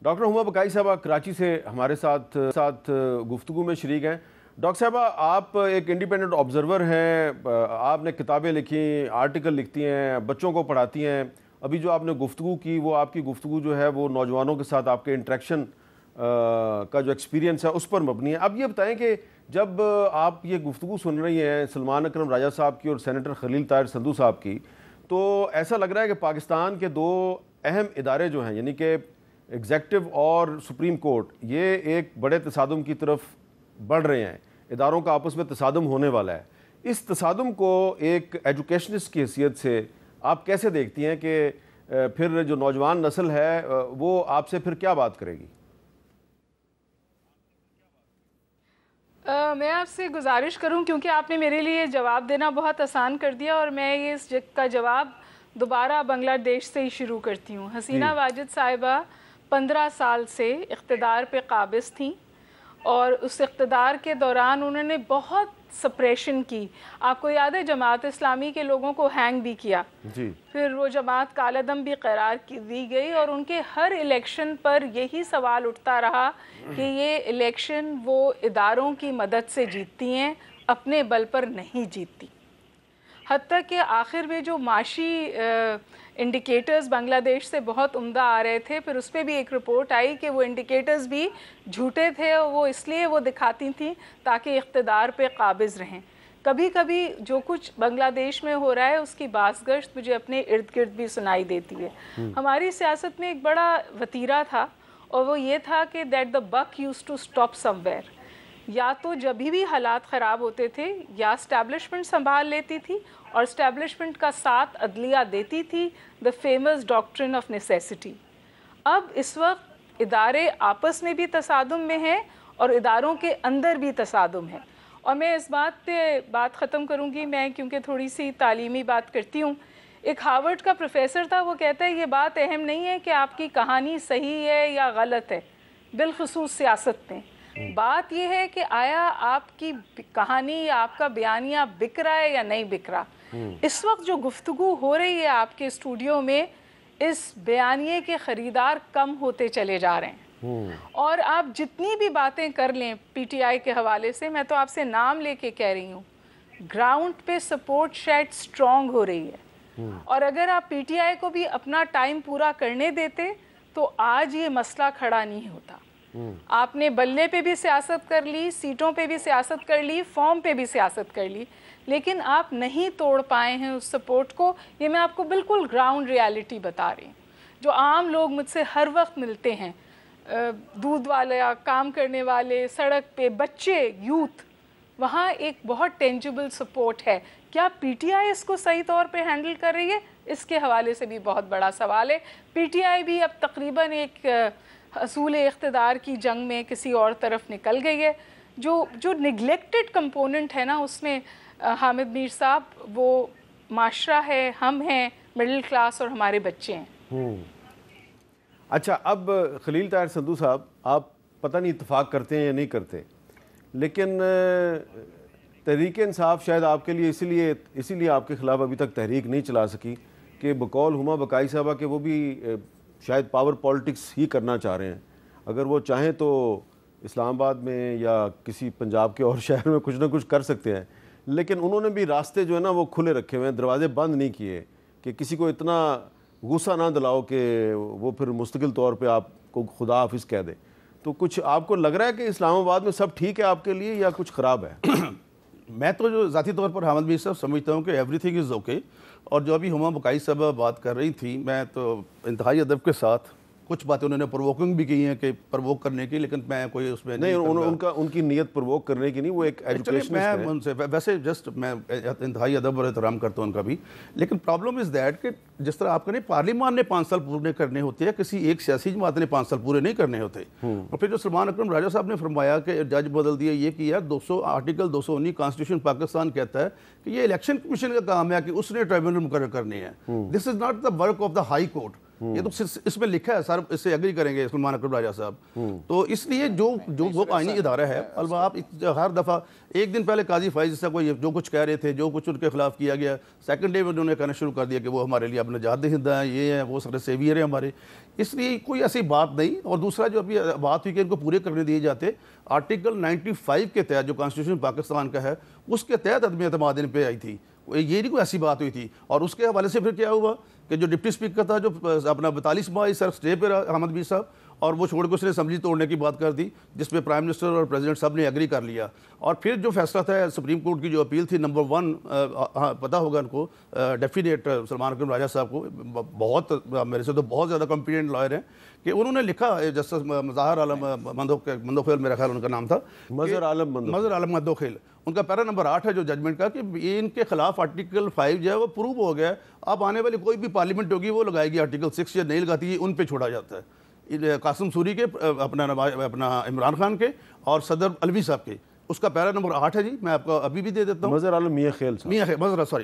Doctor ہما بقائی صاحبہ کراچی سے ہمارے ساتھ گفتگو میں شریک ہیں۔ ڈاکٹر صاحبہ آپ ایک انڈیپینڈنٹ آبزرور ہیں، آپ نے کتابیں لکھی، آرٹیکل لکھتی ہیں، بچوں کو پڑھاتی ہیں۔ ابھی جو آپ نے گفتگو کی وہ آپ کی گفتگو جو ہے وہ نوجوانوں کے ساتھ آپ کے انٹریکشن کا جو ایکسپیرینس ہے اس پر مبنی ہے۔ اب یہ بتائیں کہ جب آپ یہ گفتگو سن رہی ہیں سلمان اکرم راجہ صاحب کی اور سینیٹر خلیل طاہر سندھو صاحب کی، تو ایسا لگ رہا ہے کہ پاکستان کے دو اہم ادارے جو ہیں یعنی کہ ایگزیکٹو اور سپریم کورٹ، یہ ایک بڑے تصادم کی طرف بڑھ رہے ہیں، اداروں کا آپس میں تصادم ہونے والا ہے۔ اس تصادم کو ایک ایجوکیشنسٹ کی حیثیت سے آپ کیسے دیکھتی ہیں کہ پھر جو نوجوان نسل ہے وہ آپ سے پھر کیا بات کرے گی؟ میں آپ سے گزارش کروں، کیونکہ آپ نے میرے لیے جواب دینا بہت آسان کر دیا، اور میں اس کا جواب دوبارہ بنگلہ دیش سے ہی شروع کرتی ہوں۔ حسینہ واجد صاحبہ 15 سال سے اقتدار پہ قابض تھیں، اور اس اقتدار کے دوران انہوں نے بہت سپریشن کی۔ آپ کو یاد ہے جماعت اسلامی کے لوگوں کو ہینگ بھی کیا، پھر وہ جماعت کالعدم بھی قرار دی گئی، اور ان کے ہر الیکشن پر یہی سوال اٹھتا رہا کہ یہ الیکشن وہ اداروں کی مدد سے جیتتی ہیں، اپنے بل پر نہیں جیتتی۔ حتیٰ کہ آخر میں جو معاشی انڈیکیٹرز بنگلہ دیش سے بہت عمدہ آ رہے تھے، پھر اس پہ بھی ایک رپورٹ آئی کہ وہ انڈیکیٹرز بھی جھوٹے تھے، اور وہ اس لیے وہ دکھاتی تھیں تاکہ اقتدار پہ قابض رہیں۔ کبھی کبھی جو کچھ بنگلہ دیش میں ہو رہا ہے اس کی باز گشت مجھے اپنے ارد گرد بھی سنائی دیتی ہے۔ ہماری سیاست میں ایک بڑا وتیرہ تھا، اور وہ یہ تھا کہ that the book use to stop somewhere. یا تو جب بھی حالات خراب ہوتے تھے یا اسٹیبلشمنٹ سنبھال لیتی تھی، اور اسٹیبلشمنٹ کا ساتھ عدلیہ دیتی تھی، دا فیمس ڈاکٹرن آف نیسیسٹی۔ اب اس وقت ادارے آپس میں بھی تصادم میں ہیں اور اداروں کے اندر بھی تصادم ہے۔ اور میں اس بات پہ بات ختم کروں گی، میں کیونکہ تھوڑی سی تعلیمی بات کرتی ہوں۔ ایک ہارورڈ کا پروفیسر تھا، وہ کہتا ہے یہ بات اہم نہیں ہے کہ آپ کی کہانی صحیح ہے یا غلط ہے، بالخصوص سیاست میں۔ بات یہ ہے کہ آیا آپ کی کہانی یا آپ کا بیانیہ بک رہا ہے یا نہیں بک رہا۔ اس وقت جو گفتگو ہو رہی ہے آپ کے اسٹوڈیو میں، اس بیانیے کے خریدار کم ہوتے چلے جا رہے ہیں، اور آپ جتنی بھی باتیں کر لیں پی ٹی آئی کے حوالے سے، میں تو آپ سے نام لے کے کہہ رہی ہوں، گراؤنڈ پہ سپورٹ شاید سٹرونگ ہو رہی ہے، اور اگر آپ پی ٹی آئی کو بھی اپنا ٹائم پورا کرنے دیتے تو آج یہ مسئلہ کھڑا نہیں ہوتا۔ آپ نے بلے پہ بھی سیاست کر لی، سیٹوں پہ بھی سیاست کر لی، فارم پہ بھی سیاست کر لی، لیکن آپ نہیں توڑ پائے ہیں اس سپورٹ کو۔ یہ میں آپ کو بالکل گراؤنڈ ریالٹی بتا رہی ہوں، جو عام لوگ مجھ سے ہر وقت ملتے ہیں، دودھ والے، کام کرنے والے، سڑک پہ بچے، یوتھ، وہاں ایک بہت ٹینجیبل سپورٹ ہے۔ کیا پی ٹی آئی اس کو صحیح طور پہ ہینڈل کر رہی ہے؟ اس کے حوالے سے بھی بہت بڑا سوال ہے۔ پی ٹی آئی بھی اب تقریباً ایک حصول اقتدار کی جنگ میں کسی اور طرف نکل گئی ہے۔ جو نگلیکٹڈ کمپوننٹ ہے نا اس میں حامد میر صاحب، وہ معاشرہ ہے، ہم ہیں، مڈل کلاس، اور ہمارے بچے ہیں۔ اچھا، اب خلیل طاہر سندھو صاحب، آپ پتہ نہیں اتفاق کرتے ہیں یا نہیں کرتے، لیکن تحریک انصاف شاید آپ کے لیے اسی لیے آپ کے خلاف ابھی تک تحریک نہیں چلا سکی کہ بقول ہما بقائی صاحبہ کہ وہ بھی شاید پاور پالیٹکس ہی کرنا چاہ رہے ہیں۔ اگر وہ چاہیں تو اسلام آباد میں یا کسی پنجاب کے اور شہر میں کچھ نہ کچھ کر سکتے ہیں، لیکن انہوں نے بھی راستے جو ہے نا وہ کھلے رکھے ہوئے ہیں، دروازے بند نہیں کیے کہ کسی کو اتنا غصہ نہ دلاؤ کہ وہ پھر مستقل طور پہ آپ کو خدا حافظ کہہ دے۔ تو کچھ آپ کو لگ رہا ہے کہ اسلام آباد میں سب ٹھیک ہے آپ کے لیے یا کچھ خراب ہے؟ میں تو جو ذاتی طور پر حامد میر صاحب سمجھتا ہوں کہ ایوری تھنگ از اوکے، اور جو ابھی ہما بقائی صاحبہ بات کر رہی تھی، میں تو انتہائی ادب کے ساتھ کچھ باتیں انہوں نے پرووکنگ بھی کی ہیں کہ پرووک کرنے کی، لیکن میں کوئی اس میں نہیں، ان کی نیت پرووک کرنے کی نہیں، وہ ایک ایجوکیشنسٹ ہے۔ میں ان سے ویسے جسٹ میں انتہائی ادب اور احترام کرتا ہوں ان کا بھی، لیکن پرابلم از دیٹ کہ جس طرح آپ کہنے پارلیمان نے 5 سال پورے کرنے ہوتے ہیں، کسی ایک سیاسی جماعت نے 5 سال پورے نہیں کرنے ہوتے۔ اور پھر جو سلمان اکرم راجہ صاحب نے فرمایا کہ جج بدل دیا، یہ کیا، آرٹیکل 219 کانسٹیٹیوشن پاکستان کہتا ہے کہ یہ الیکشن کمیشن کا کام ہے کہ اس نے ٹرائبیونل مقرر کرنے ہیں۔ This is not the work of the high court. یہ تو اس میں لکھا ہے، سر اس سے ایگری کریں گے سلمان اکرم راجہ صاحب. تو اس لیے جو وہ آئینی ادارہ ہے، البتہ آپ ہر دفعہ ایک دن پہلے قاضی فائز سے کوئی جو کچھ کہہ رہے تھے، جو کچھ ان کے خلاف کیا گیا، سیکنڈ ڈے میں انہوں نے کہنا شروع کر دیا کہ وہ ہمارے لیے اب نجات دہندہ ہیں، یہ ہیں، وہ سارے سیویئر ہیں ہمارے. اس لیے کوئی ایسی بات نہیں. اور دوسرا جو ابھی بات ہوئی کہ ان کو پورے کرنے دیے جاتے، آرٹیکل 95 کے تحت جو کانسٹیٹیوشن پاکستان کا ہے اس کے تحت عدم اعتماد ان پہ آئی تھی. یہ نہیں کوئی ایسی بات ہوئی تھی. اور اس کے حوالے سے پھر کیا ہوا کہ جو ڈپٹی اسپیکر تھا، جو اپنا 42 ماہ سر اسٹے پہ احمد میر صاحب، اور وہ چھوڑ کے اس نے اسمبلی توڑنے کی بات کر دی، جس پہ پرائم منسٹر اور پریزیڈنٹ صاحب نے ایگری کر لیا. اور پھر جو فیصلہ تھا سپریم کورٹ کی جو اپیل تھی نمبر 1، پتہ ہوگا ان کو ڈیفینیٹ سلمان اکرم راجہ صاحب کو، بہت میرے سے تو بہت زیادہ کمپیٹنٹ لائر ہیں، کہ انہوں نے لکھا، جسٹس مظہر عالم مندوخیل میرا خیال ان کا نام تھا، مظہر عالم مندوخیل، ان کا پیرا نمبر 8 ہے جو ججمنٹ کا، کہ یہ ان کے خلاف آرٹیکل 5 جو ہے وہ پروو ہو گیا ہے. اب آنے والی کوئی بھی پارلیمنٹ ہوگی وہ لگائے گی آرٹیکل 6، یا نہیں لگاتی ہے ان پہ چھوڑا جاتا ہے. قاسم سوری کے، اپنا عمران خان کے، اور صدر علوی صاحب کے. اس کا پیرا نمبر 8 ہے جی، میں آپ کو ابھی بھی دے دیتا ہوں. مظہر عالم میاں خیل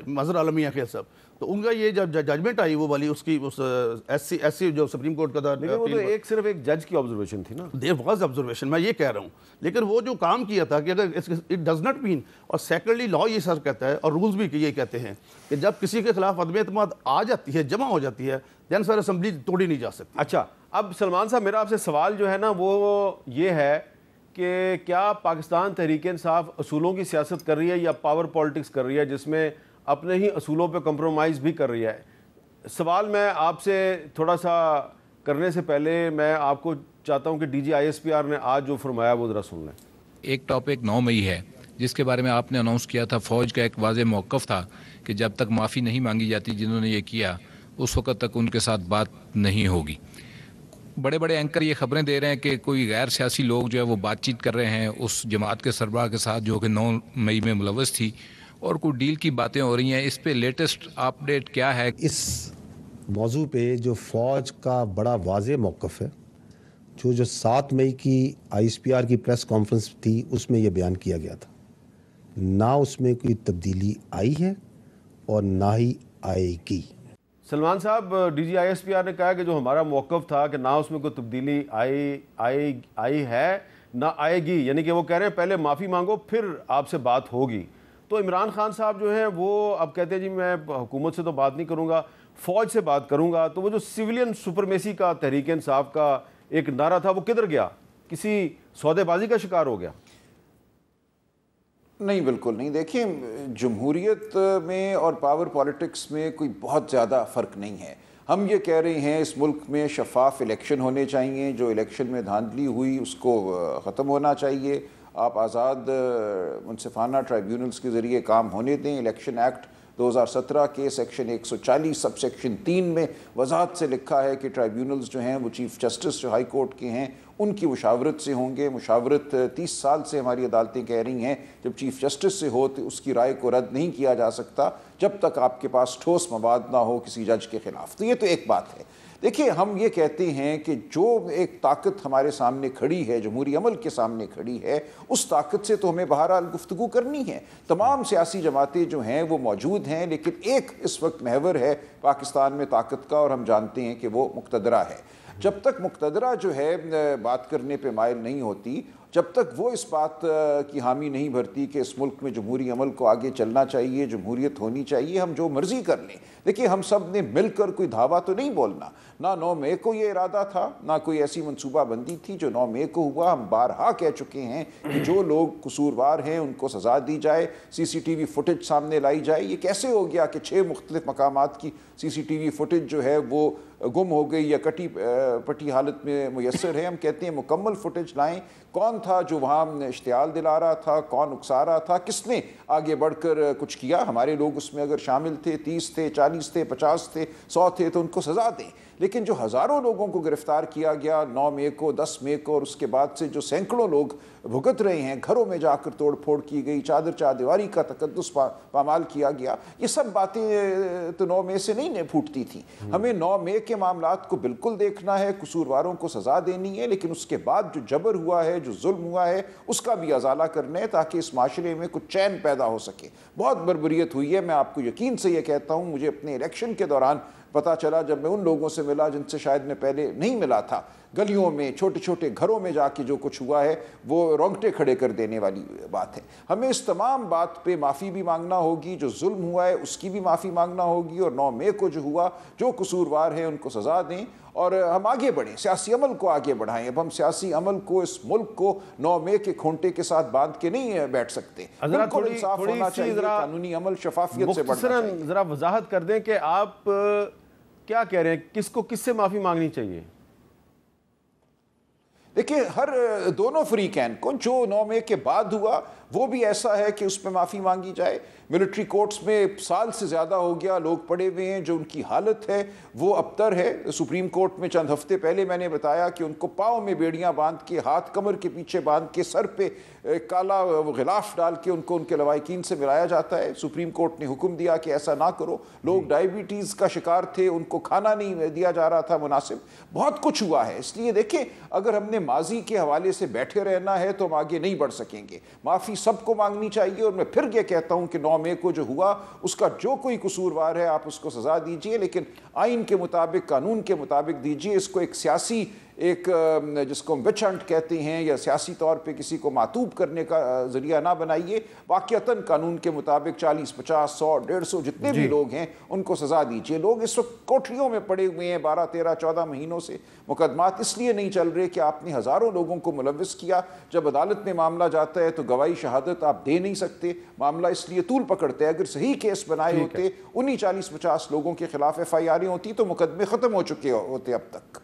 مظہر عالم میاں خیل صاحب. تو ان کا یہ جب ججمنٹ آئی وہ والی، اس کی ایس سی جو سپریم کورٹ کا تھا، وہ تو صرف ایک جج کی آبزرویشن تھی نا. دیر واز آبزرویشن، میں یہ کہہ رہا ہوں. لیکن وہ جو کام کیا تھا کہ اگر اٹ ڈز ناٹ مین، اور سیکنڈلی لا یہ سر کہتا ہے، اور رولز بھی یہ کہتے ہیں کہ جب کسی کے خلاف عدم اعتماد آ جاتی ہے، جمع ہو جاتی ہے، دین سر اسمبلی توڑی نہیں جا سکتی. اچھا، اب سلمان صاحب میرا آپ سے سوال جو ہے نا وہ یہ ہے کہ کیا پاکستان تحریک انصاف اصولوں کی سیاست کر رہی ہے یا پاور پالیٹکس کر رہی ہے، جس میں اپنے ہی اصولوں پہ کمپرومائز بھی کر رہی ہے؟ سوال میں آپ سے تھوڑا سا کرنے سے پہلے میں آپ کو چاہتا ہوں کہ D G I S P R نے آج جو فرمایا وہ ذرا سن لیں. ایک ٹاپک 9 مئی ہے جس کے بارے میں آپ نے اناؤنس کیا تھا. فوج کا ایک واضح موقف تھا کہ جب تک معافی نہیں مانگی جاتی جنہوں نے یہ کیا، اس وقت تک ان کے ساتھ بات نہیں ہوگی. بڑے بڑے اینکر یہ خبریں دے رہے ہیں کہ کوئی غیر سیاسی لوگ جو ہے وہ بات چیت کر رہے ہیں اس جماعت کے سربراہ کے ساتھ جو کہ 9 مئی میں ملوث تھی، اور کوئی ڈیل کی باتیں ہو رہی ہیں. اس پہ لیٹسٹ اپڈیٹ کیا ہے؟ اس موضوع پہ جو فوج کا بڑا واضح موقف ہے، جو 7 مئی کی آئی ایس پی آر کی پریس کانفرنس تھی، اس میں یہ بیان کیا گیا تھا. نہ اس میں کوئی تبدیلی آئی ہے اور نہ ہی آئے گی. سلمان صاحب، D G I S P R نے کہا کہ جو ہمارا موقف تھا کہ نہ اس میں کوئی تبدیلی آئی ہے نہ آئے گی، یعنی کہ وہ کہہ رہے ہیں پہلے معافی مانگو پھر آپ سے بات ہوگی. تو عمران خان صاحب جو ہیں وہ اب کہتے ہیں جی میں حکومت سے تو بات نہیں کروں گا، فوج سے بات کروں گا. تو وہ جو سویلین سپرمیسی کا تحریک انصاف کا ایک نعرہ تھا وہ کدھر گیا؟ کسی سودے بازی کا شکار ہو گیا؟ نہیں، بالکل نہیں. دیکھیں، جمہوریت میں اور پاور پالیٹکس میں کوئی بہت زیادہ فرق نہیں ہے. ہم یہ کہہ رہے ہیں اس ملک میں شفاف الیکشن ہونے چاہیے، جو الیکشن میں دھاندلی ہوئی اس کو ختم ہونا چاہیے. آپ آزاد منصفانہ ٹرائیبیونلز کے ذریعے کام ہونے دیں. الیکشن ایکٹ 2017 کے سیکشن 140 سب سیکشن 3 میں وضاحت سے لکھا ہے کہ ٹرائیبیونلز جو ہیں وہ چیف جسٹس جو ہائی کورٹ کے ہیں ان کی مشاورت سے ہوں گے. مشاورت 30 سال سے ہماری عدالتیں کہہ رہی ہیں جب چیف جسٹس سے ہو تو اس کی رائے کو رد نہیں کیا جا سکتا جب تک آپ کے پاس ٹھوس مواد نہ ہو کسی جج کے خلاف. تو یہ تو ایک بات ہے. دیکھیے، ہم یہ کہتے ہیں کہ جو ایک طاقت ہمارے سامنے کھڑی ہے، جمہوری عمل کے سامنے کھڑی ہے، اس طاقت سے تو ہمیں بہرحال گفتگو کرنی ہے. تمام سیاسی جماعتیں جو ہیں وہ موجود ہیں، لیکن ایک اس وقت محور ہے پاکستان میں طاقت کا، اور ہم جانتے ہیں کہ وہ مقتدرہ ہے. جب تک مقتدرہ جو ہے بات کرنے پہ مائل نہیں ہوتی، جب تک وہ اس بات کی حامی نہیں بھرتی کہ اس ملک میں جمہوری عمل کو آگے چلنا چاہیے، جمہوریت ہونی چاہیے، ہم جو مرضی کر لیں. دیکھیے، ہم سب نے مل کر کوئی دھاوا تو نہیں بولنا. نہ 9 مئی کو یہ ارادہ تھا، نہ کوئی ایسی منصوبہ بندی تھی. جو 9 مئی کو ہوا، ہم بارہا کہہ چکے ہیں کہ جو لوگ قصوروار ہیں ان کو سزا دی جائے، سی سی ٹی وی فوٹیج سامنے لائی جائے. یہ کیسے ہو گیا کہ 6 مختلف مقامات کی سی سی ٹی وی فوٹیج جو ہے وہ گم ہو گئی یا کٹی پٹی حالت میں میسر ہے؟ ہم کہتے ہیں مکمل فوٹیج لائیں. کون تھا جو وہاں اشتعال دلا رہا تھا، کون اکسا رہا تھا، کس نے آگے بڑھ کر کچھ کیا؟ ہمارے لوگ اس میں اگر شامل تھے، 30 تھے، 40 تھے، 50 تھے، 100 تھے، تو ان کو سزا دیں. لیکن جو ہزاروں لوگوں کو گرفتار کیا گیا 9 مئی کو، 10 مئی کو، اور اس کے بعد سے جو سینکڑوں لوگ بھگت رہے ہیں، گھروں میں جا کر توڑ پھوڑ کی گئی، چادر چاردیواری کا تقدس پامال کیا گیا، یہ سب باتیں تو 9 مئی سے نہیں پھوٹتی تھیں. ہمیں 9 مئی کے معاملات کو بالکل دیکھنا ہے، قصورواروں کو سزا دینی ہے، لیکن اس کے بعد جو جبر ہوا ہے، جو ظلم ہوا ہے، اس کا بھی ازالہ کرنا ہے تاکہ اس معاشرے میں کچھ چین پیدا ہو سکے. بہت بربریت ہوئی ہے. میں آپ کو یقین سے یہ کہتا ہوں، مجھے اپنے الیکشن کے دوران پتہ چلا جب میں ان لوگوں سے ملا جن سے شاید میں پہلے نہیں ملا تھا. گلیوں میں چھوٹے چھوٹے گھروں میں جا کے جو کچھ ہوا ہے وہ رونگٹے کھڑے کر دینے والی بات ہے. ہمیں اس تمام بات پہ معافی بھی مانگنا ہوگی. جو ظلم ہوا ہے اس کی بھی معافی مانگنا ہوگی, اور 9 مئی کو جو ہوا جو قصوروار ہیں ان کو سزا دیں, اور ہم آگے بڑھیں, سیاسی عمل کو آگے بڑھائیں. اب ہم سیاسی عمل کو اس ملک کو 9 مئی کے کھونٹے کے ساتھ باندھ کے نہیں بیٹھ سکتے. بالکل انصاف ہونا چاہیے, قانونی عمل شفافیت سے بڑھنا چاہیے. ذرا وضاحت کر دیں کہ آپ کیا کہہ رہے ہیں, کس کو کس سے معافی مانگنی چاہیے؟ دیکھیں, ہر دونوں فریقین کو جو 9 مئی کے بعد ہوا وہ بھی ایسا ہے کہ اس میں معافی مانگی جائے. ملٹری کورٹس میں سال سے زیادہ ہو گیا, لوگ پڑے ہوئے ہیں, جو ان کی حالت ہے وہ ابتر ہے. سپریم کورٹ میں چند ہفتے پہلے میں نے بتایا کہ ان کو پاؤں میں بیڑیاں باندھ کے, ہاتھ کمر کے پیچھے باندھ کے, سر پہ کالا غلاف ڈال کے ان کو ان کے لواحقین سے ملایا جاتا ہے. سپریم کورٹ نے حکم دیا کہ ایسا نہ کرو. لوگ ڈائبٹیز کا شکار تھے, ان کو کھانا نہیں دیا جا رہا تھا مناسب. بہت کچھ ہوا ہے. اس لیے دیکھیں, اگر ہم نے ماضی کے حوالے سے بیٹھے رہنا ہے تو ہم آگے نہیں بڑھ سکیں گے. معافی سب کو مانگنی چاہیے, اور میں پھر یہ کہتا ہوں کہ 9 مئی کو جو ہوا اس کا جو کوئی قصوروار ہے آپ اس کو سزا دیجئے, لیکن آئین کے مطابق, قانون کے مطابق دیجئے. اس کو ایک سیاسی, ایک جس کو ہم وچ ہنٹ کہتے ہیں, یا سیاسی طور پہ کسی کو معطوب کرنے کا ذریعہ نہ بنائیے. واقعتاً قانون کے مطابق 40, 50, 100, 150 جتنے بھی لوگ ہیں ان کو سزا دیجئے. لوگ اس وقت کوٹھریوں میں پڑے ہوئے ہیں 12, 13, 14 مہینوں سے. مقدمات اس لیے نہیں چل رہے کہ آپ نے ہزاروں لوگوں کو ملوث کیا. جب عدالت میں معاملہ جاتا ہے تو گواہی شہادت آپ دے نہیں سکتے. معاملہ اس لیے طول پکڑتا ہے. اگر صحیح کیس بنائے ہوتے, انہی 40, 50 لوگوں کے خلاف FIR ہوتی تو مقدمے ختم ہو چکے ہوتے اب تک.